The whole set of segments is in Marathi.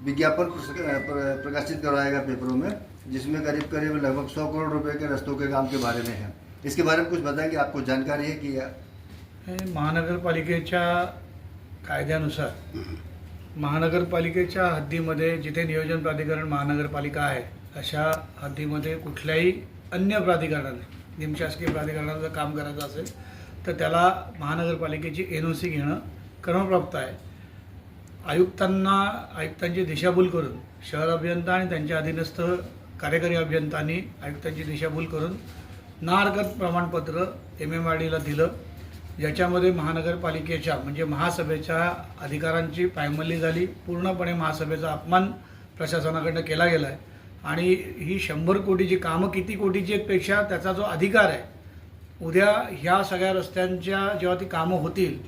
विज्ञापन प्रकाशित करवाएगा पेपरों में, जिसमें करीब करीब लगभग 100 करोड़ रुपए के रस्तों के काम के बारे में है। इसके बारे में कुछ बताएंगे, आपको जानकारी है कि महानगरपालिकेच्या कायद्यानुसार महानगरपालिकेच्या हद्दीमध्ये जिथे नियोजन प्राधिकरण महानगरपालिका आहे अशा हद्दीमध्ये कुठल्याही अन्य प्राधिकरणाने निमशासकीय प्राधिकरणाचं काम करायचं असेल तर त्याला महानगरपालिकेची NOC घेणं क्रमप्राप्त आहे। आयुक्तांची दिशाभूल करून शहर अभियंता आणि त्यांच्या अधीनस्थ कार्यकारी अभियंत्यांनी आयुक्तांची दिशाभूल करून ना हरकत प्रमाणपत्र MMRDला दिलं, ज्याच्यामध्ये महानगरपालिकेच्या म्हणजे महासभेच्या अधिकारांची पायमल्ली झाली। पूर्णपणे महासभेचा अपमान प्रशासनाकडनं केला गेला आहे आणि ही 100 कोटीची कामं किती कोटीची आहेत पेक्षा त्याचा जो अधिकार आहे, उद्या ह्या सगळ्या रस्त्यांच्या जेव्हा ती कामं होतील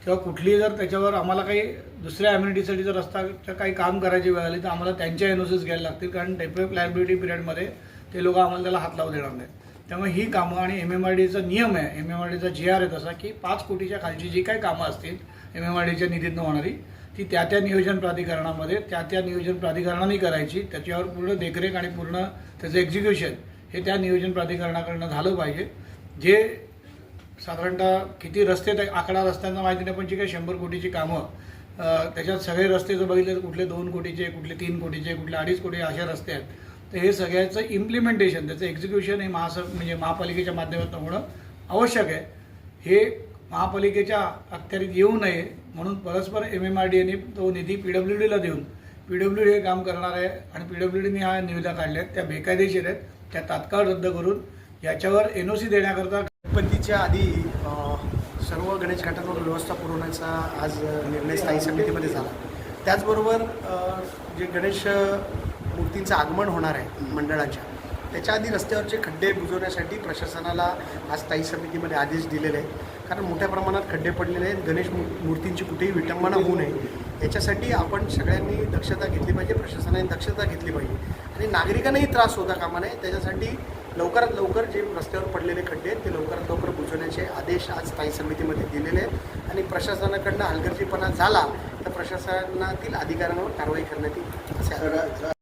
तेव्हा कुठली जर त्याच्यावर आम्हाला काही दुसऱ्या ॲम्युनिटीसाठी जर रस्त्याचं काही काम करायची वेळ आली तर आम्हाला त्यांच्या NOCs घ्यायला लागतील, कारण टेम्पररी लायबिलिटी पिरियडमध्ये ते लोक आम्हाला त्याला हात लावू देणार नाहीत। त्यामुळे ही कामं आणि MMRDचा नियम आहे, MMRDचा GR आहे तसा की 5 कोटीच्या खालची जी काही कामं असतील MMRDच्या निधीतून होणारी ती त्या नियोजन प्राधिकरणामध्ये त्या नियोजन प्राधिकरणाने करायची। त्याच्यावर पूर्ण देखरेख आणि पूर्ण त्याचं एक्झिक्युशन हे त्या नियोजन प्राधिकरणाकडनं झालं पाहिजे। जे साधारणतः किती रस्ते आकडा रस्त्यांचा माहिती नाही, पण जी काही 100 कोटीची कामं त्याच्यात सगळे रस्ते जर बघितले तर कुठले 2 कोटीचे, कुठले 3 कोटीचे, कुठले 2.5 कोटी अशा रस्ते आहेत। तर हे सगळ्याचं इम्प्लिमेंटेशन त्याचं एक्झिक्युशन हे म्हणजे महापालिकेच्या माध्यमातून होणं आवश्यक आहे। हे महापालिकेच्या अखत्यारीत येऊ नये म्हणून परस्पर MMRDने तो निधी PWDला देऊन PWD हे काम करणार आहे आणि PWDने ह्या निविदा काढल्या आहेत, त्या बेकायदेशीर आहेत, त्या तात्काळ रद्द करून याच्यावर NOC देण्याकरता गणपतीच्या आधी सर्व गणेश घाटांवर व्यवस्था पुरवण्याचा आज निर्णय स्थायी समितीमध्ये झाला। त्याचबरोबर जे गणेश मूर्तींचं आगमन होणार आहे मंडळाच्या, त्याच्या आधी रस्त्यावरचे खड्डे बुजवण्यासाठी प्रशासनाला आज स्थायी समितीमध्ये आदेश दिलेले आहेत, कारण मोठ्या प्रमाणात खड्डे पडलेले आहेत। गणेश मूर्तींची कुठेही विटंबना होऊ नये याच्यासाठी आपण सगळ्यांनी दक्षता घेतली पाहिजे, प्रशासनाने दक्षता घेतली पाहिजे आणि नागरिकांनाही त्रास होता कामा नये। त्याच्यासाठी लवकरात लवकर जे रस्त्यावर पडलेले खड्डे आहेत ते लवकरात लवकर बुजवण्याचे आदेश आज स्थायी समितीमध्ये दिलेले आहेत आणि प्रशासनाकडनं हलगर्जीपणा झाला तर प्रशासनातील अधिकाऱ्यांवर कारवाई करण्यात येईल असे